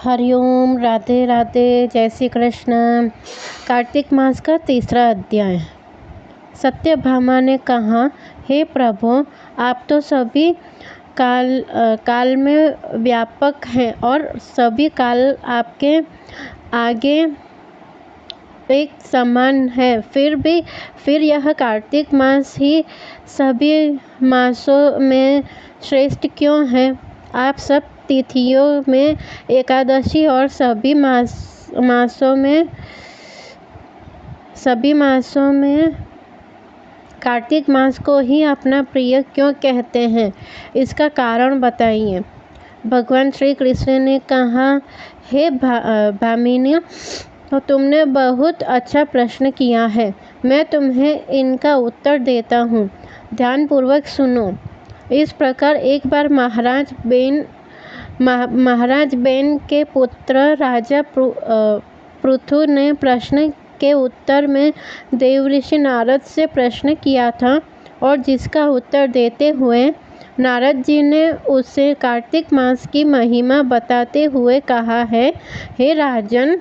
हरिओम, राधे राधे, जय श्री कृष्ण। कार्तिक मास का तीसरा अध्याय। सत्यभामा ने कहा, हे प्रभु, आप तो सभी काल में व्यापक हैं और सभी काल आपके आगे एक समान है। फिर यह कार्तिक मास ही सभी मासों में श्रेष्ठ क्यों है? आप सब तिथियों में एकादशी और सभी मासों में कार्तिक मास को ही अपना प्रिय क्यों कहते हैं? इसका कारण बताइए। भगवान श्री कृष्ण ने कहा, हे भामिनी, तो तुमने बहुत अच्छा प्रश्न किया है। मैं तुम्हें इनका उत्तर देता हूँ, ध्यानपूर्वक सुनो। इस प्रकार एक बार महाराज बेन के पुत्र राजा पृथु ने प्रश्न के उत्तर में देवऋषि नारद से प्रश्न किया था और जिसका उत्तर देते हुए नारद जी ने उसे कार्तिक मास की महिमा बताते हुए कहा है, हे राजन,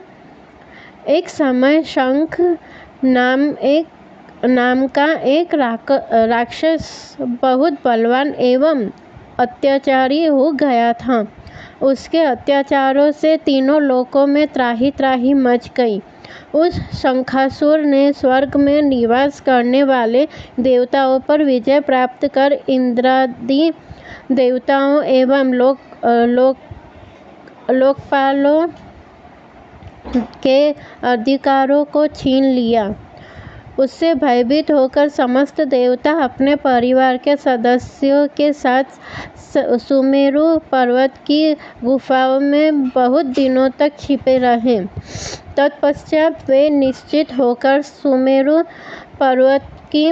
एक समय शंख नाम का एक राक्षस बहुत बलवान एवं अत्याचारी हो गया था। उसके अत्याचारों से तीनों लोकों में त्राही त्राही मच गई। उस शंखासुर ने स्वर्ग में निवास करने वाले देवताओं पर विजय प्राप्त कर इंद्रादि देवताओं एवं लोकपालों के अधिकारों को छीन लिया। उससे भयभीत होकर समस्त देवता अपने परिवार के सदस्यों के साथ सुमेरु पर्वत की गुफाओं में बहुत दिनों तक छिपे रहे। तत्पश्चात वे निश्चित होकर सुमेरु पर्वत की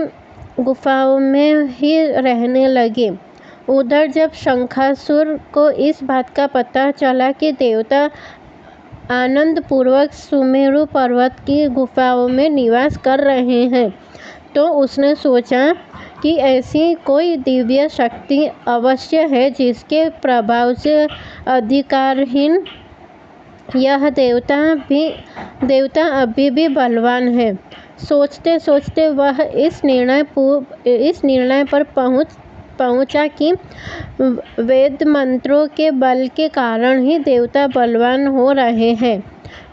गुफाओं में ही रहने लगे। उधर जब शंखासुर को इस बात का पता चला कि देवता आनंद पूर्वक सुमेरु पर्वत की गुफाओं में निवास कर रहे हैं, तो उसने सोचा कि ऐसी कोई दिव्य शक्ति अवश्य है जिसके प्रभाव से अधिकारहीन यह देवता अभी भी बलवान है। सोचते सोचते वह इस निर्णय पर पहुंचा कि वेद मंत्रों के बल के कारण ही देवता बलवान हो रहे हैं।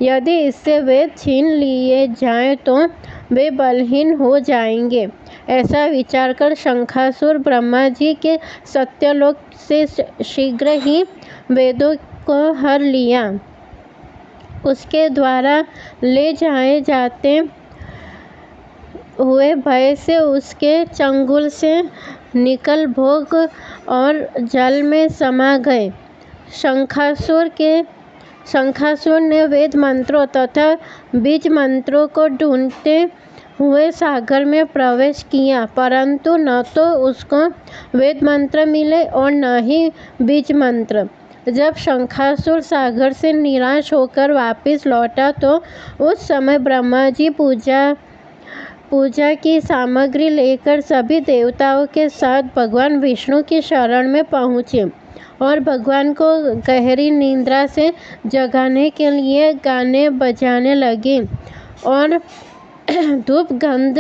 यदि इससे वेद छीन लिए जाएं तो वे बलहीन हो जाएंगे। ऐसा विचार कर शंखासुर ब्रह्मा जी के सत्यलोक से शीघ्र ही वेदों को हर लिया। उसके द्वारा ले जाए जाते हुए भय से उसके चंगुल से निकल भोग और जल में समा गए। शंखासुर ने वेद मंत्रों तथा बीज मंत्रों को ढूंढते हुए सागर में प्रवेश किया, परंतु न तो उसको वेद मंत्र मिले और न ही बीज मंत्र। जब शंखासुर सागर से निराश होकर वापस लौटा तो उस समय ब्रह्मा जी पूजा की सामग्री लेकर सभी देवताओं के साथ भगवान विष्णु की शरण में पहुँचे और भगवान को गहरी निद्रा से जगाने के लिए गाने बजाने लगे और धूप गंध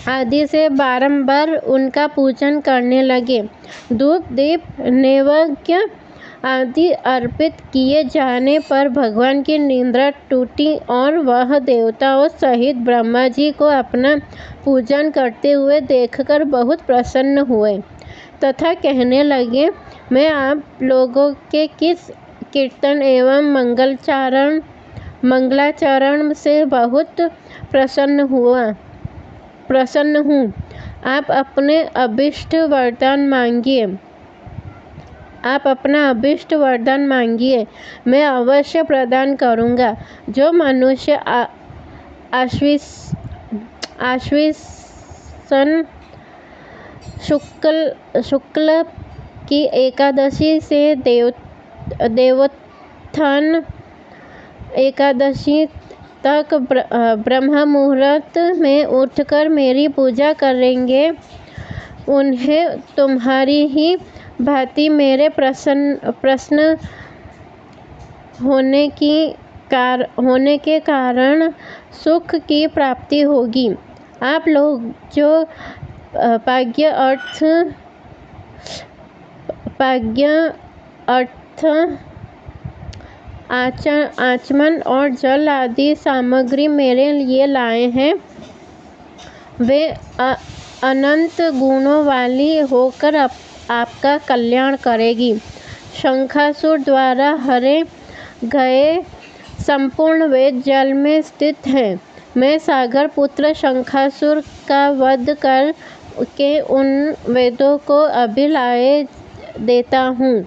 आदि से बारंबार उनका पूजन करने लगे। धूप दीप नैवेद्य आदि अर्पित किए जाने पर भगवान की निद्रा टूटी और वह देवताओं सहित ब्रह्मा जी को अपना पूजन करते हुए देखकर बहुत प्रसन्न हुए तथा कहने लगे, मैं आप लोगों के किस कीर्तन एवं मंगलाचरण से बहुत प्रसन्न हूँ। आप अपना अभिष्ट वरदान मांगिए, मैं अवश्य प्रदान करूँगा। जो मनुष्य आश्विन शुक्ल की एकादशी से देवोत्थान एकादशी तक ब्रह्म मुहूर्त में उठकर मेरी पूजा करेंगे, उन्हें तुम्हारी ही भांति मेरे प्रश्न होने के कारण सुख की प्राप्ति होगी। आप लोग जो पाज्ञ अर्थ आचमन और जल आदि सामग्री मेरे लिए लाए हैं, वे अनंत गुणों वाली होकर आपका कल्याण करेगी। शंखासुर द्वारा हरे गए संपूर्ण वेद जल में स्थित हैं। मैं सागर पुत्र शंखासुर का वध कर के उन वेदों को अभी लाए देता हूँ।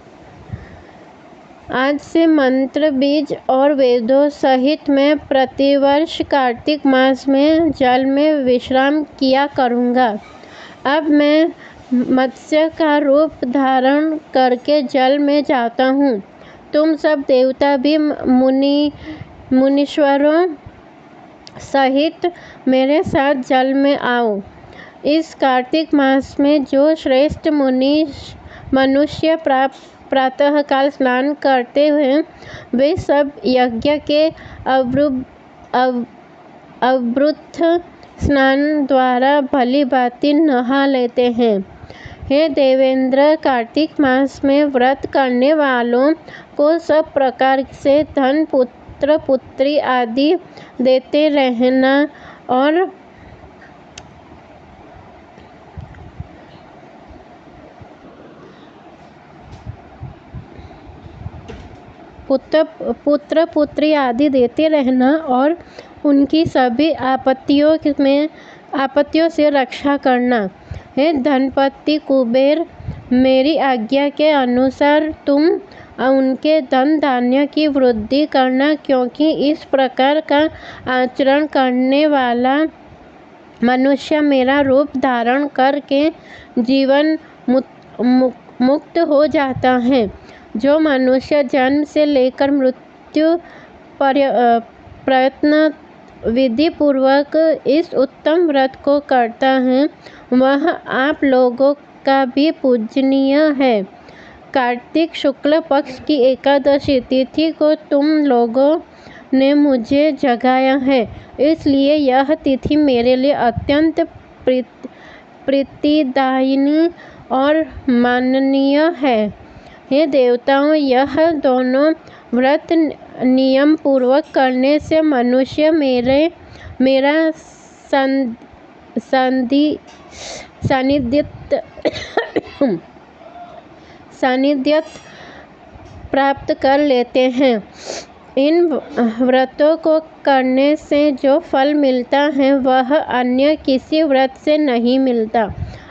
आज से मंत्र बीज और वेदों सहित मैं प्रतिवर्ष कार्तिक मास में जल में विश्राम किया करूँगा। अब मैं मत्स्य का रूप धारण करके जल में जाता हूँ। तुम सब देवता भी मुनीश्वरों सहित मेरे साथ जल में आओ। इस कार्तिक मास में जो श्रेष्ठ मनुष्य प्रातःकाल स्नान करते हैं, वे सब यज्ञ के अवरुद्ध स्नान द्वारा भली भांति नहा लेते हैं। हे देवेंद्र, कार्तिक मास में व्रत करने वालों को सब प्रकार से धन, पुत्र पुत्री आदि देते रहना और पुत्र पुत्री आदि देते रहना और उनकी सभी आपत्तियों से रक्षा करना। हे धनपति कुबेर, मेरी आज्ञा के अनुसार तुम उनके धन धान्य की वृद्धि करना, क्योंकि इस प्रकार का आचरण करने वाला मनुष्य मेरा रूप धारण करके जीवन मुक्त हो जाता है। जो मनुष्य जन्म से लेकर मृत्यु प्रयत्न विधि पूर्वक इस उत्तम व्रत को करता है, वह आप लोगों का भी पूजनीय है। कार्तिक शुक्ल पक्ष की एकादशी तिथि को तुम लोगों ने मुझे जगाया है, इसलिए यह तिथि मेरे लिए अत्यंत प्रीतिदायिनी और माननीय है। हे देवताओं, यह दोनों व्रत नियम पूर्वक करने से मनुष्य मेरा सानिध्य प्राप्त कर लेते हैं। इन व्रतों को करने से जो फल मिलता है, वह अन्य किसी व्रत से नहीं मिलता।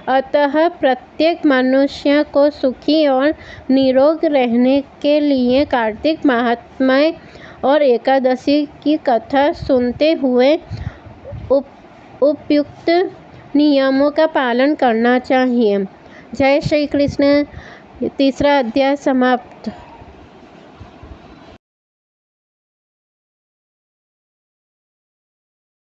अतः प्रत्येक मनुष्य को सुखी और निरोग रहने के लिए कार्तिक महात्म्य और एकादशी की कथा सुनते हुए उपयुक्त नियमों का पालन करना चाहिए। जय श्री कृष्ण। तीसरा अध्याय समाप्त।